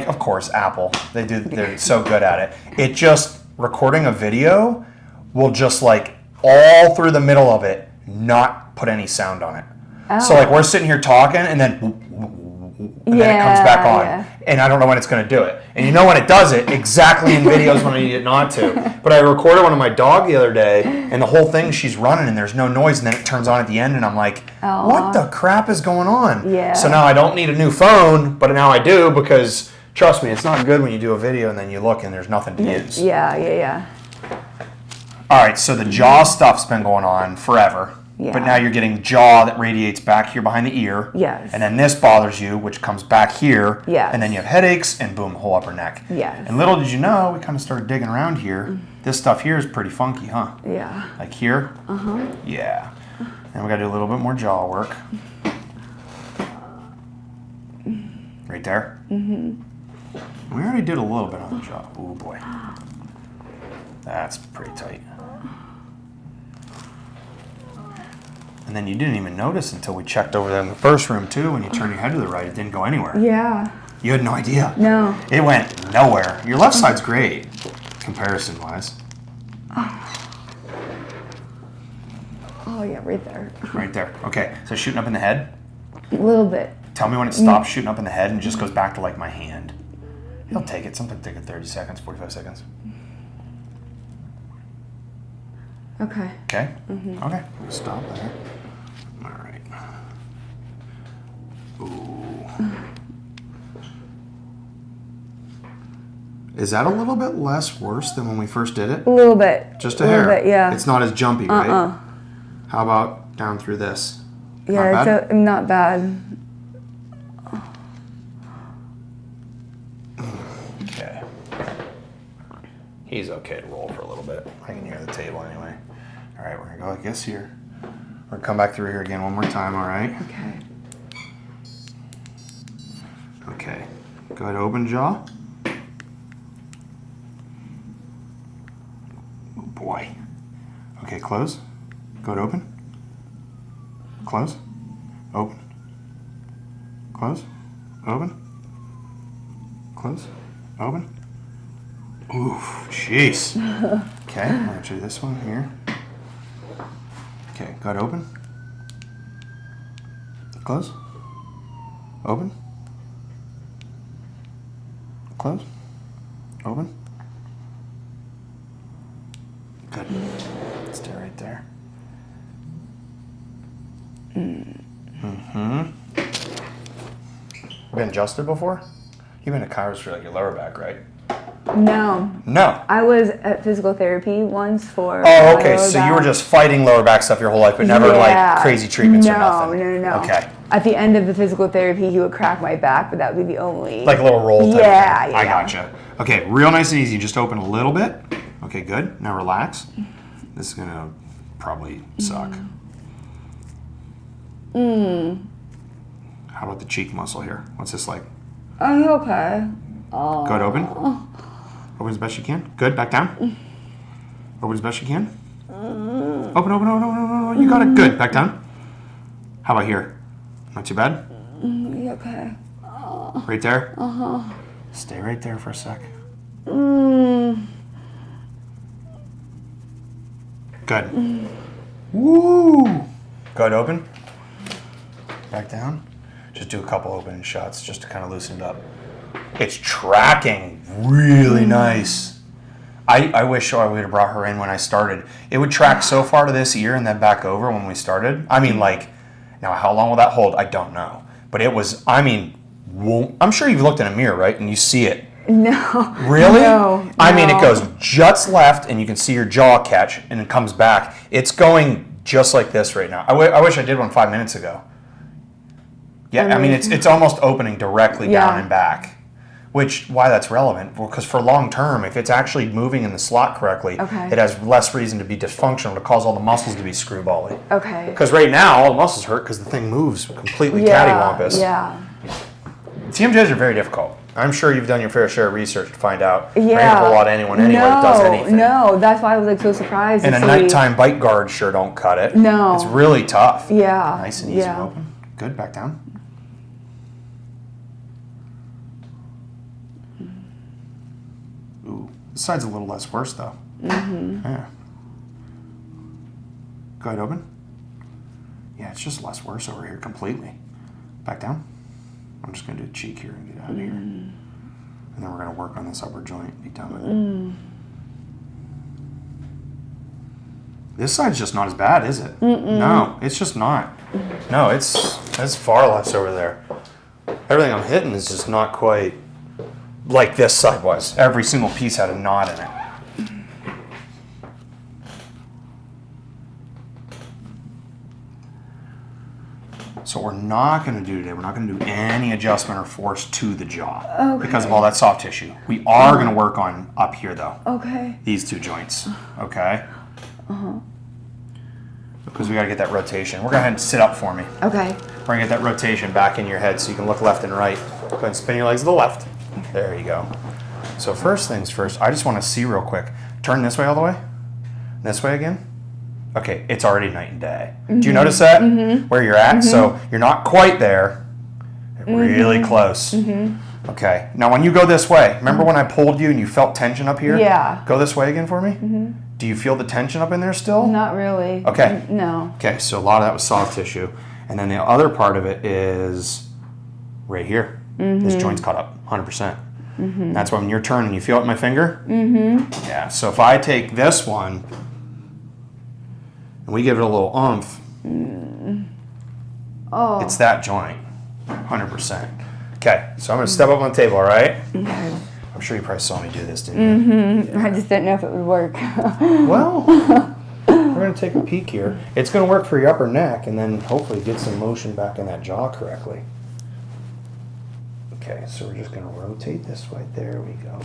like, of course, Apple, they're so good at it. It just, recording a video will just like, all through the middle of it, not put any sound on it. Oh. So like, we're sitting here talking, and then then it comes back on. And I don't know when it's going to do it. And you know when it does it, exactly in videos when I need it not to. But I recorded one of my dog the other day, and the whole thing, she's running, and there's no noise, and then it turns on at the end, and I'm like, what the crap is going on? Yeah. So now I don't need a new phone, but now I do, because trust me, it's not good when you do a video and then you look and there's nothing to use. Yeah. All right, so the jaw stuff's been going on forever. Yeah. But now you're getting jaw that radiates back here behind the ear. Yes. And then this bothers you, which comes back here. Yes. And then you have headaches, and boom, whole upper neck. Yes. And little did you know, we kind of started digging around here. This stuff here is pretty funky, huh? Yeah. Like here? Uh-huh. Yeah. And we got to do a little bit more jaw work. Right there? Mm-hmm. We already did a little bit on the jaw. Oh, boy. That's pretty tight. And then you didn't even notice until we checked over there in the first room, too. When you turn your head to the right, it didn't go anywhere. Yeah. You had no idea. No. It went nowhere. Your left side's great, comparison-wise. Oh, yeah, right there. Right there. Okay, so shooting up in the head? A little bit. Tell me when it stops shooting up in the head and just goes back to, like, my hand. It'll take it. Something take it 30 seconds, 45 seconds. Okay. Okay? Mm-hmm. Okay. Stop there. All right. Ooh. Is that a little bit less worse than when we first did it? A little bit. Just a hair? Bit, yeah. It's not as jumpy, right? How about down through this? Yeah, not bad? it's not bad. Okay. He's okay to roll for a little bit. I can hear the table anyway. All right, we're going to go like this here. We're going to come back through here again one more time, all right? Okay. Okay. Go ahead, open jaw. Oh, boy. Okay, close. Go ahead, open. Close. Open. Close. Open. Close. Open. Oof, jeez. Okay, I'm going to do this one here. Okay, go ahead, open. Close. Open. Close. Open. Good. Stay right there. Mm-hmm. Been adjusted before? You've been to chiros for like your lower back, right? No. No. I was at physical therapy once for. Oh, okay. So you were just fighting lower back stuff your whole life, but never like crazy treatments or nothing. No. Okay. At the end of the physical therapy, he would crack my back, but that would be the only. Like a little roll type yeah, thing. yeah. I gotcha. Okay, real nice and easy. Just open a little bit. Okay, good. Now relax. This is going to probably suck. How about the cheek muscle here? What's this like? Oh, okay. Go ahead, open. Open as best you can. Good, back down. Open as best you can. Open. You got it. Good, back down. How about here? Not too bad? Okay. Right there? Uh-huh. Stay right there for a sec. Good. Woo! Go ahead, open. Back down. Just do a couple opening shots just to kind of loosen it up. It's tracking really nice. I wish I would have brought her in when I started. It would track so far to this ear and then back over when we started. I mean, like, now how long will that hold? I don't know. But it was, I mean, I'm sure you've looked in a mirror, right? And you see it. No. Really? No. I mean, it goes juts left and you can see your jaw catch and it comes back. It's going just like this right now. I wish I did one 5 minutes ago. Yeah, I mean, it's almost opening directly down and back. Which, why that's relevant, because for long term, if it's actually moving in the slot correctly, it has less reason to be dysfunctional, to cause all the muscles to be screwbally. Okay. Because right now, all the muscles hurt because the thing moves completely cattywampus. Yeah. TMJs are very difficult. I'm sure you've done your fair share of research to find out. Yeah. There ain't a whole lot of anyone anywhere that does anything. No, that's why I was like so surprised. And a nighttime bite guard sure don't cut it. No. It's really tough. Yeah. Nice and easy to open. Good, back down. Ooh, this side's a little less worse though. Yeah. Go ahead, open. Yeah, it's just less worse over here completely. Back down. I'm just going to do a cheek here and get out of here. And then we're going to work on this upper joint. Be done with it. This side's just not as bad, is it? No, it's just not. No, it's far less over there. Everything I'm hitting is just not quite like this side was. Every single piece had a knot in it. So what we're not going to do today, we're not going to do any adjustment or force to the jaw because of all that soft tissue. We are going to work on up here though. Okay. These two joints, okay? Because we got to get that rotation. We're going to go ahead and sit up for me. Okay. We're going to get that rotation back in your head so you can look left and right. Go ahead and spin your legs to the left. There you go. So first things first, I just want to see real quick. Turn this way all the way. This way again. Okay, it's already night and day. Do you notice that? Where you're at? So you're not quite there. Really close. Okay. Now when you go this way, remember when I pulled you and you felt tension up here? Yeah. Go this way again for me. Do you feel the tension up in there still? Not really. Okay. No. Okay, so a lot of that was soft tissue. And then the other part of it is right here. This joint's caught up 100%. That's when you're turning, you feel it in my finger? Yeah, so if I take this one and we give it a little oomph, it's that joint, 100%. Okay, so I'm going to step up on the table, all right? Okay. I'm sure you probably saw me do this, didn't you? I just didn't know if it would work. Well, we're going to take a peek here. It's going to work for your upper neck and then hopefully get some motion back in that jaw correctly. Okay, so we're just going to rotate this way. There we go.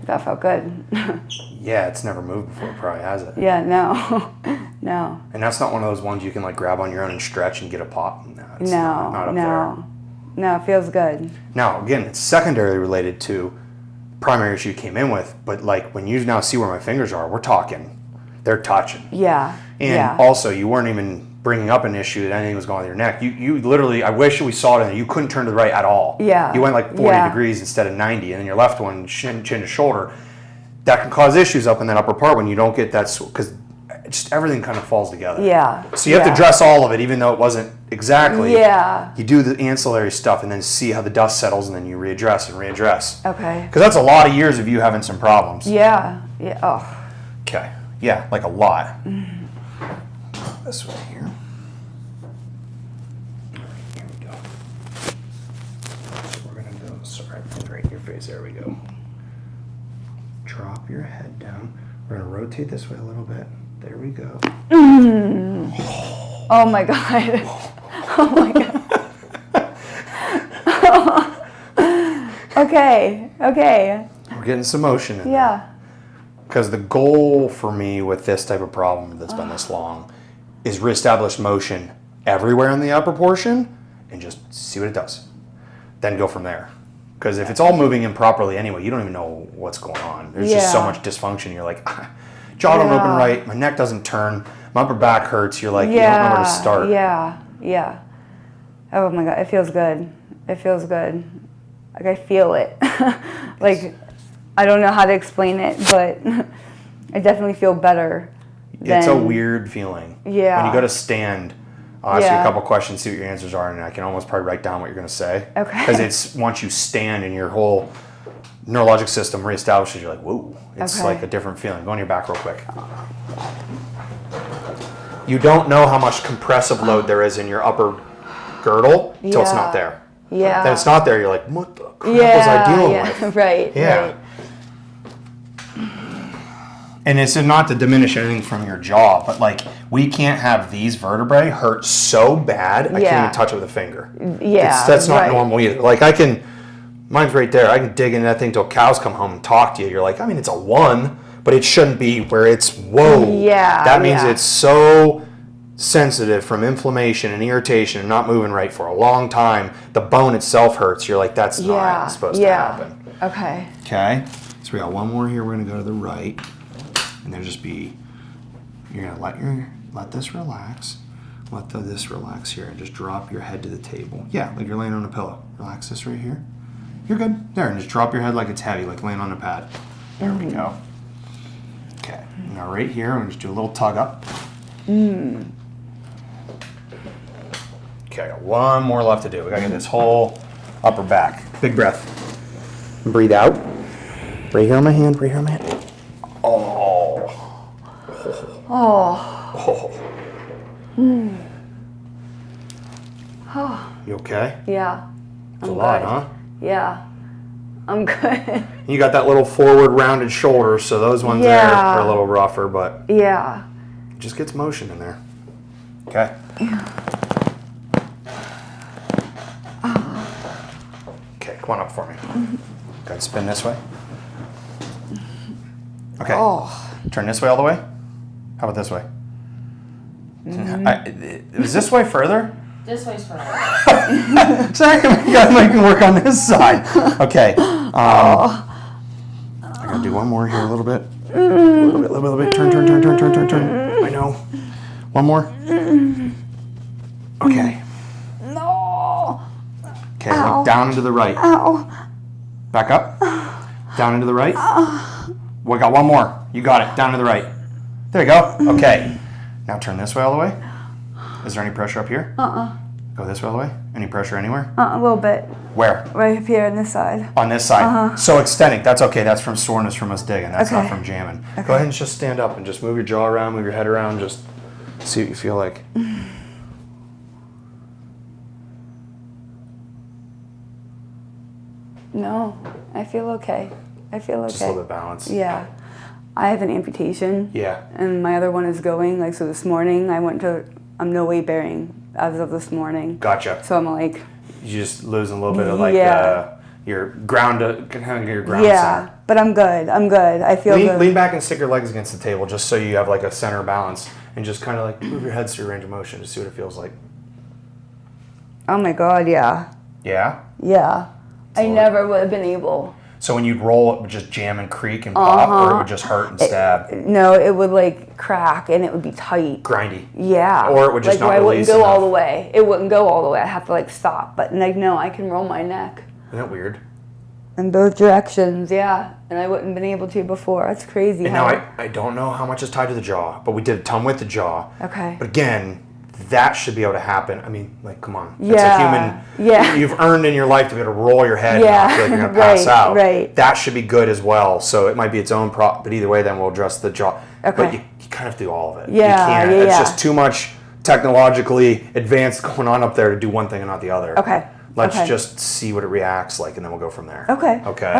That felt good. Yeah, it's never moved before, probably has it. Yeah, no. No. And that's not one of those ones you can like grab on your own and stretch and get a pop. No, it's No, not up no. No, it feels good. Now, again, it's secondarily related to primary issue you came in with, but like when you now see where my fingers are, we're talking, they're touching. Yeah. And also, you weren't even bringing up an issue that anything was going on with your neck. You literally, I wish we saw it, and you couldn't turn to the right at all. Yeah. You went like 40 degrees instead of 90, and then your left one, chin to shoulder. That can cause issues up in that upper part when you don't get that, because just everything kind of falls together. Yeah. So you have to address all of it, even though it wasn't exactly. Yeah. You do the ancillary stuff and then see how the dust settles, and then you readdress and readdress. Okay. Because that's a lot of years of you having some problems. Yeah. Yeah. Oh. Okay. Yeah, like a lot. This way here. Here we go. So we're going to go, sorry, right in your face. There we go. Drop your head down. We're going to rotate this way a little bit. There we go. Oh my God. Oh my God. Okay. Okay. We're getting some motion in there. Yeah. Because the goal for me with this type of problem that's been this long is reestablish motion everywhere in the upper portion and just see what it does. Then go from there. Because if it's all moving improperly anyway, you don't even know what's going on. There's just so much dysfunction. You're like, jaw don't open right, my neck doesn't turn, my upper back hurts. You're like, you don't know where to start. Yeah. Yeah. Oh my God. It feels good. It feels good. Like I feel it. Like I don't know how to explain it, but I definitely feel better. It's a weird feeling. Yeah. When you go to stand, I'll ask you a couple questions, see what your answers are, and I can almost probably write down what you're going to say. Okay. Because it's once you stand and your whole neurologic system reestablishes, you're like, whoa. It's like a different feeling. Go on your back real quick. You don't know how much compressive load there is in your upper girdle until it's not there. Yeah. Then it's not there, you're like, what the crap was I dealing with? Right. Yeah. Right. And it's not to diminish anything from your jaw, but like we can't have these vertebrae hurt so bad I can't even touch it with a finger. Yeah. That's not normal either. Like mine's right there. I can dig into that thing till cows come home and talk to you. You're like, I mean, it's a 1, but it shouldn't be where it's whoa. Yeah. That means it's so sensitive from inflammation and irritation and not moving right for a long time. The bone itself hurts. You're like, that's not supposed to happen. Okay. Okay. So we got one more here. We're gonna go to the right. And there'll just be, you're gonna let this relax. let this relax here and just drop your head to the table. Yeah, like you're laying on a pillow. Relax this right here. You're good. There, and just drop your head like it's heavy, like laying on a pad. There we go. Okay, now right here, I'm gonna just do a little tug up. Okay, I got one more left to do. We gotta get this whole upper back. Big breath. Breathe out. Right here on my hand, right here on my hand. Oh. Oh. Oh. You okay? Yeah. It's a lot, huh? Yeah. I'm good. You got that little forward rounded shoulder, so those ones there are a little rougher, but yeah, it just gets motion in there. Okay. Okay, come on up for me. Go ahead, spin this way. Okay. Oh. Turn this way all the way. How about this way? Is this way further? This way's further. Sorry, you gotta make me work on this side. Okay. I gotta do one more here a little bit. A little bit. Turn. I know. One more. Okay. No. Okay, look down and to the right. Ow. Back up. Down and to the right. We got one more. You got it. Down to the right. There you go. Okay. Now turn this way all the way. Is there any pressure up here? Go this way all the way. Any pressure anywhere? A little bit. Where? Right up here on this side. On this side. So extending. That's okay. That's from soreness from us digging. That's not from jamming. Okay. Go ahead and just stand up and just move your jaw around, move your head around. Just see what you feel like. No, I feel okay. Just a little bit of balance. Yeah. I have an amputation. Yeah. And my other one is going. Like, so this morning I'm no weight bearing as of this morning. Gotcha. So I'm like. You're just losing a little bit of like your ground, kind of your ground Yeah, center. but I'm good. I feel good. Lean back and stick your legs against the table just so you have like a center balance and just kind of like move your head through range of motion to see what it feels like. Oh my God, yeah. Yeah? Yeah. I never would have been able. So when you'd roll, it would just jam and creak and pop, or it would just hurt and stab? No, it would like crack and it would be tight. Grindy. Yeah. Or it would just like, not I wouldn't release go enough. all the way. It wouldn't go all the way. I have to like stop. But like, no, I can roll my neck. Isn't that weird? In both directions, yeah. And I wouldn't have been able to before. That's crazy. And now I don't know how much is tied to the jaw, but we did a ton with the jaw. Okay. But again, that should be able to happen. I mean, like, come on. Yeah. It's a human. Yeah. You've earned in your life to be able to roll your head and not feel like you're going to pass out. Right. That should be good as well. So it might be its own prop, but either way, then we'll address the jaw. Okay. But you kind of have to do all of it. Yeah, You can't. yeah, It's yeah. just too much technologically advanced going on up there to do one thing and not the other. Okay. Let's Okay. just see what it reacts like, and then we'll go from there. Okay. Okay.